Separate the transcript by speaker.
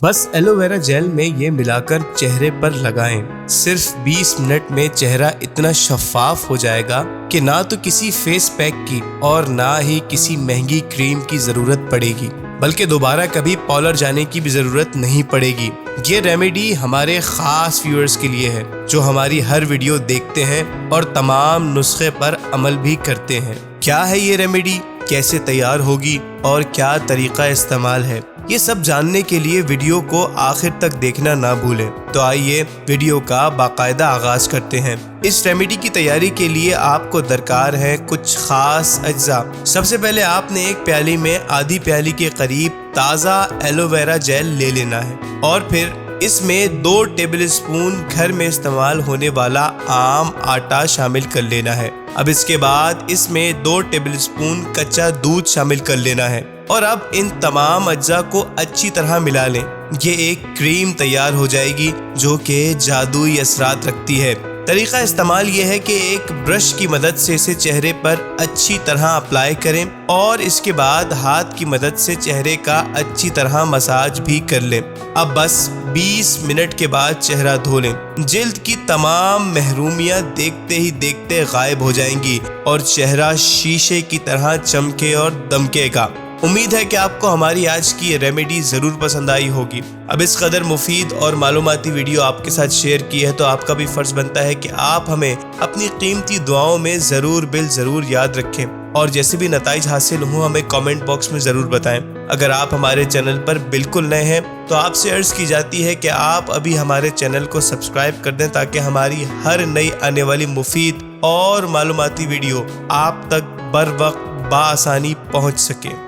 Speaker 1: बस aloe vera gel में ये मिलाकर चेहरे पर लगाएं। सिर्फ 20 मिनट में चेहरा इतना शफाफ हो जाएगा कि ना तो किसी फेस पैक की और ना ही किसी महंगी क्रीम की जरूरत पड़ेगी, बल्कि दोबारा कभी पार्लर जाने की भी जरूरत नहीं पड़ेगी। ये रेमेडी हमारे खास व्यूअर्स के लिए है जो हमारी हर वीडियो देखते हैं और तमाम नुस्खे पर अमल भी करते हैं। क्या है ये रेमेडी, कैसे तैयार होगी और क्या तरीका इस्तेमाल है, ये सब जानने के लिए वीडियो को आखिर तक देखना ना भूलें। तो आइए वीडियो का बाकायदा आगाज करते हैं। इस रेमेडी की तैयारी के लिए आपको दरकार है कुछ खास अज्जा। सबसे पहले आपने एक प्याली में आधी प्याली के करीब ताज़ा एलोवेरा जेल ले लेना है और फिर इसमें 2 टेबल स्पून घर में इस्तेमाल होने वाला आम आटा शामिल कर लेना है। अब इसके बाद इसमें 2 टेबल स्पून कच्चा दूध शामिल कर लेना है और अब इन तमाम अज्जा को अच्छी तरह मिला लें। ये एक क्रीम तैयार हो जाएगी जो कि जादुई असरात रखती है। तरीका इस्तेमाल ये है कि एक ब्रश की मदद से इसे चेहरे पर अच्छी तरह अप्लाई करें और इसके बाद हाथ की मदद से चेहरे का अच्छी तरह मसाज भी कर लें। अब बस 20 मिनट के बाद चेहरा धो लें। जिल्द की तमाम महरूमियां देखते ही देखते गायब हो जाएंगी और चेहरा शीशे की तरह चमके और दमकेगा। उम्मीद है कि आपको हमारी आज की ये रेमेडी ज़रूर पसंद आई होगी। अब इस कदर मुफीद और मालूमाती वीडियो आपके साथ शेयर की है तो आपका भी फ़र्ज़ बनता है कि आप हमें अपनी कीमती दुआओं में ज़रूर याद रखें और जैसे भी नताइज हासिल हों हमें कमेंट बॉक्स में ज़रूर बताएं। अगर आप हमारे चैनल पर बिल्कुल नए हैं तो आपसे अर्ज़ की जाती है कि आप अभी हमारे चैनल को सब्सक्राइब कर दें ताकि हमारी हर नई आने वाली मुफीद और मालूमाती वीडियो आप तक बर वक्त बआसानी पहुँच सके।